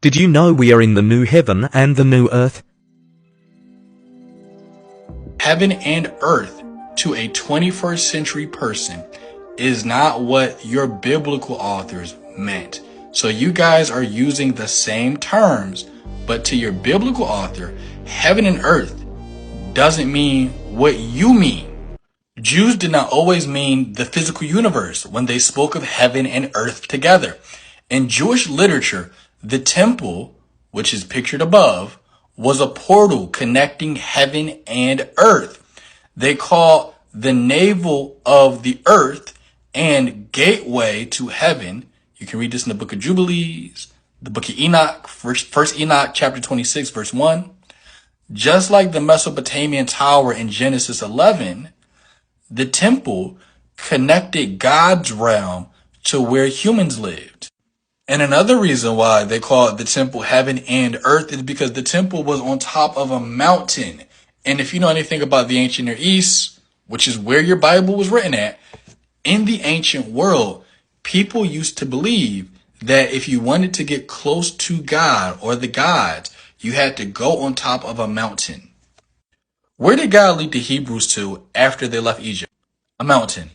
Did you know we are in the new heaven and the new earth? Heaven and earth to a 21st century person is not what your biblical authors meant. So you guys are using the same terms, but to your biblical author, heaven and earth doesn't mean what you mean. Jews did not always mean the physical universe when they spoke of heaven and earth together. In Jewish literature, the temple, which is pictured above, was a portal connecting heaven and earth. They call the navel of the earth and gateway to heaven. You can read this in the book of Jubilees, the book of Enoch, first Enoch chapter 26, verse 1. Just like the Mesopotamian tower in Genesis 11, the temple connected God's realm to where humans lived. And another reason why they call it the temple heaven and earth is because the temple was on top of a mountain. And if you know anything about the ancient Near East, which is where your Bible was written at, in the ancient world, people used to believe that if you wanted to get close to God or the gods, you had to go on top of a mountain. Where did God lead the Hebrews to after they left Egypt? A mountain.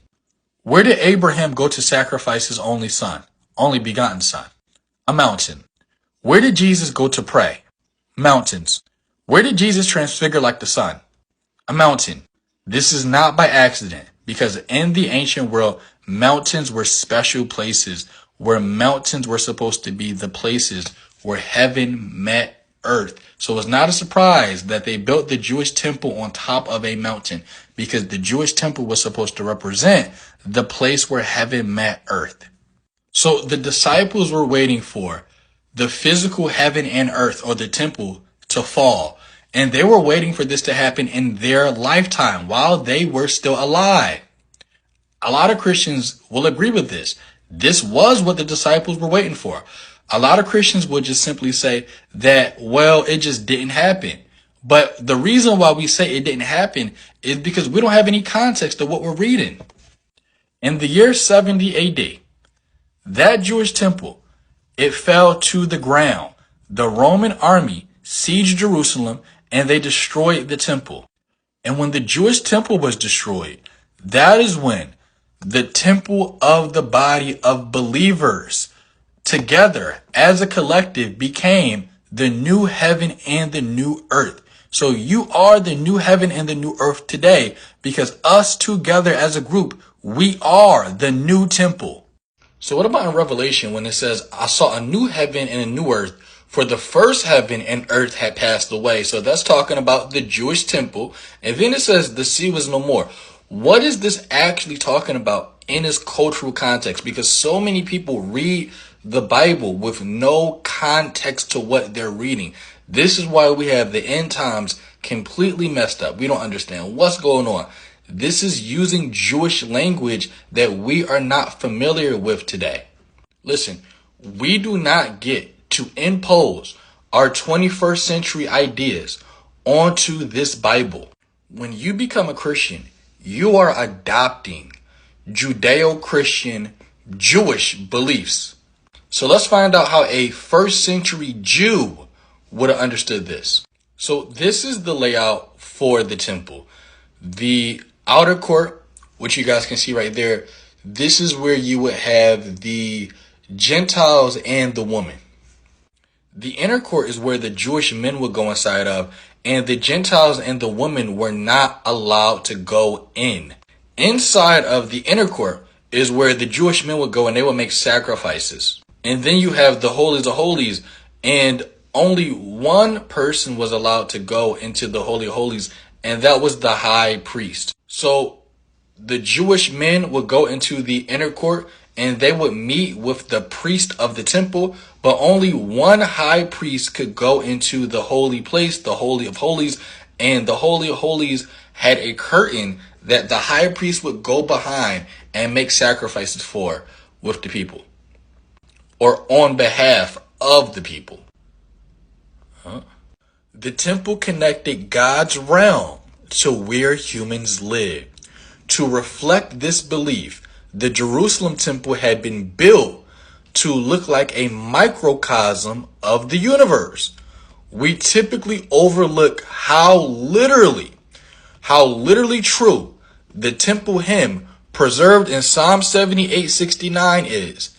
Where did Abraham go to sacrifice his only son, only begotten son? A mountain. Where did Jesus go to pray? Mountains. Where did Jesus transfigure like the sun? A mountain. This is not by accident, because in the ancient world, mountains were special places where mountains were supposed to be the places where heaven met earth. So it's not a surprise that they built the Jewish temple on top of a mountain, because the Jewish temple was supposed to represent the place where heaven met earth. So the disciples were waiting for the physical heaven and earth, or the temple, to fall. And they were waiting for this to happen in their lifetime while they were still alive. A lot of Christians will agree with this. This was what the disciples were waiting for. A lot of Christians would just simply say that, well, it just didn't happen. But the reason why we say it didn't happen is because we don't have any context of what we're reading. In the year 70 AD, that Jewish temple, it fell to the ground. The Roman army sieged Jerusalem and they destroyed the temple. And when the Jewish temple was destroyed, that is when the temple of the body of believers together as a collective became the new heaven and the new earth. So you are the new heaven and the new earth today, because us together as a group, we are the new temple. So what about in Revelation when it says, I saw a new heaven and a new earth, for the first heaven and earth had passed away? So that's talking about the Jewish temple. And then it says the sea was no more. What is this actually talking about in its cultural context? Because so many people read the Bible with no context to what they're reading. This is why we have the end times completely messed up. We don't understand what's going on. This is using Jewish language that we are not familiar with today. Listen, we do not get to impose our 21st century ideas onto this Bible. When you become a Christian, you are adopting Judeo-Christian Jewish beliefs. So let's find out how a first century Jew would have understood this. So this is the layout for the temple. The outer court, which you guys can see right there, this is where you would have the Gentiles and the woman. The inner court is where the Jewish men would go inside of, and the Gentiles and the women were not allowed to go in. Inside of the inner court is where the Jewish men would go and they would make sacrifices. And then you have the holies of holies, and only one person was allowed to go into the holy of holies, and that was the high priest. So the Jewish men would go into the inner court and they would meet with the priest of the temple, but only one high priest could go into the holy place, the holy of holies. And the holy of holies had a curtain that the high priest would go behind and make sacrifices for with the people, or on behalf of the people. The temple connected God's realm to where humans live. To reflect this belief, the Jerusalem temple had been built to look like a microcosm of the universe. We typically overlook how literally true the temple hymn preserved in Psalm 78:69 is.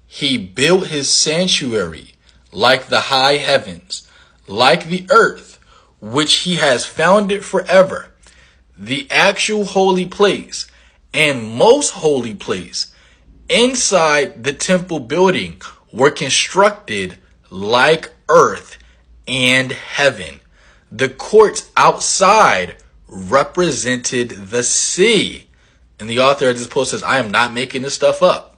He built his sanctuary like the high heavens, like the earth, which he has founded forever. The actual holy place and most holy place inside the temple building were constructed like earth and heaven. The courts outside represented the sea. And the author of this post says, I am not making this stuff up.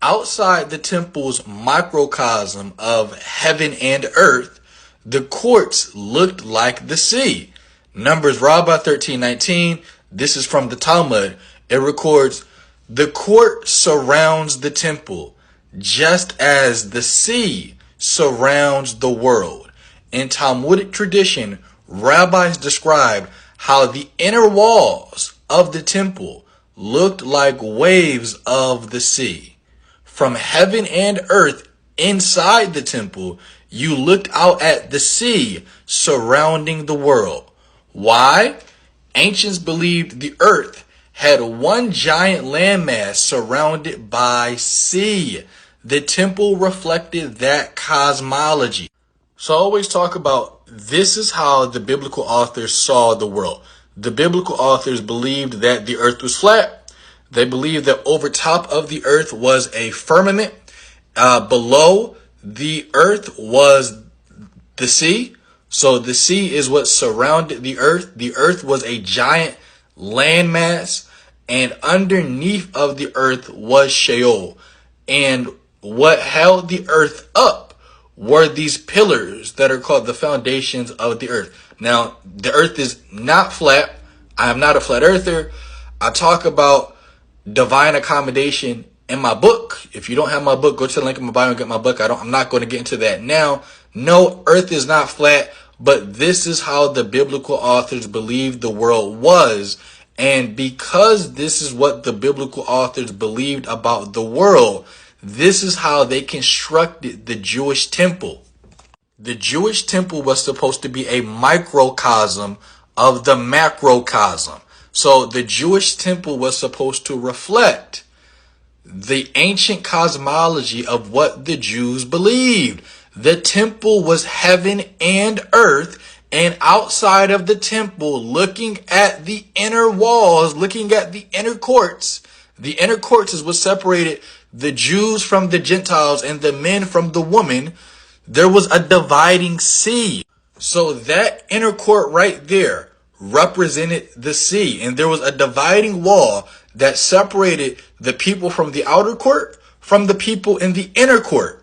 Outside the temple's microcosm of heaven and earth, the courts looked like the sea. Numbers Rabbah 13:19. This is from the Talmud. It records, the court surrounds the temple, just as the sea surrounds the world. In Talmudic tradition, rabbis described how the inner walls of the temple looked like waves of the sea. From heaven and earth inside the temple, you looked out at the sea surrounding the world. Why? Ancients believed the earth had one giant landmass surrounded by sea. The temple reflected that cosmology. So I always talk about this is how the biblical authors saw the world. The biblical authors believed that the earth was flat. They believed that over top of the earth was a firmament. Below the earth was the sea. So the sea is what surrounded the earth. The earth was a giant landmass, and underneath of the earth was Sheol. And what held the earth up were these pillars that are called the foundations of the earth. Now, the earth is not flat. I am not a flat earther. I talk about divine accommodation in my book. If you don't have my book, go to the link in my bio and get my book. I'm not going to get into that now. No, earth is not flat, but this is how the biblical authors believed the world was. And because this is what the biblical authors believed about the world, this is how they constructed the Jewish temple. The Jewish temple was supposed to be a microcosm of the macrocosm. So the Jewish temple was supposed to reflect the ancient cosmology of what the Jews believed. The temple was heaven and earth, and outside of the temple, looking at the inner walls, looking at the inner courts is what separated the Jews from the Gentiles and the men from the women. There was a dividing sea. So that inner court right there represented the sea, and there was a dividing wall that separated the people from the outer court from the people in the inner court.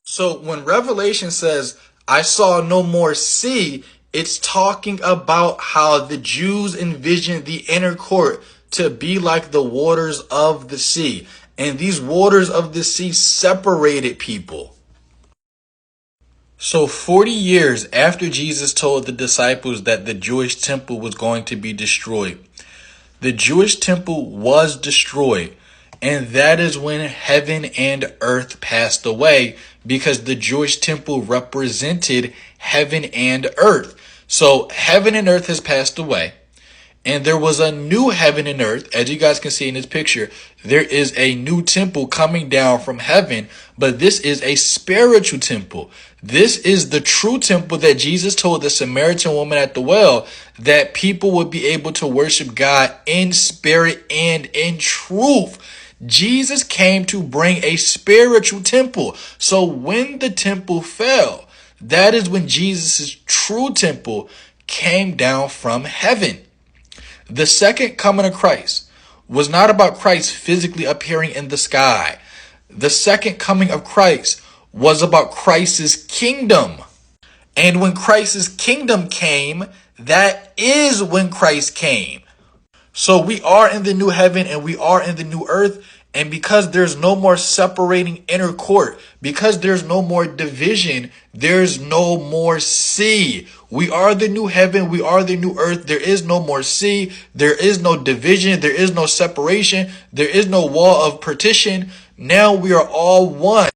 So when Revelation says, I saw no more sea, it's talking about how the Jews envisioned the inner court to be like the waters of the sea. And these waters of the sea separated people. So 40 years after Jesus told the disciples that the Jewish temple was going to be destroyed, the Jewish temple was destroyed. And that is when heaven and earth passed away, because the Jewish temple represented heaven and earth. So heaven and earth has passed away. And there was a new heaven and earth. As you guys can see in this picture, there is a new temple coming down from heaven, but this is a spiritual temple. This is the true temple that Jesus told the Samaritan woman at the well, that people would be able to worship God in spirit and in truth. Jesus came to bring a spiritual temple. So when the temple fell, that is when Jesus' true temple came down from heaven. The second coming of Christ was not about Christ physically appearing in the sky. The second coming of Christ was about Christ's kingdom. And when Christ's kingdom came, that is when Christ came. So we are in the new heaven and we are in the new earth. And because there's no more separating inner court, because there's no more division, there's no more sea. We are the new heaven. We are the new earth. There is no more sea. There is no division. There is no separation. There is no wall of partition. Now we are all one.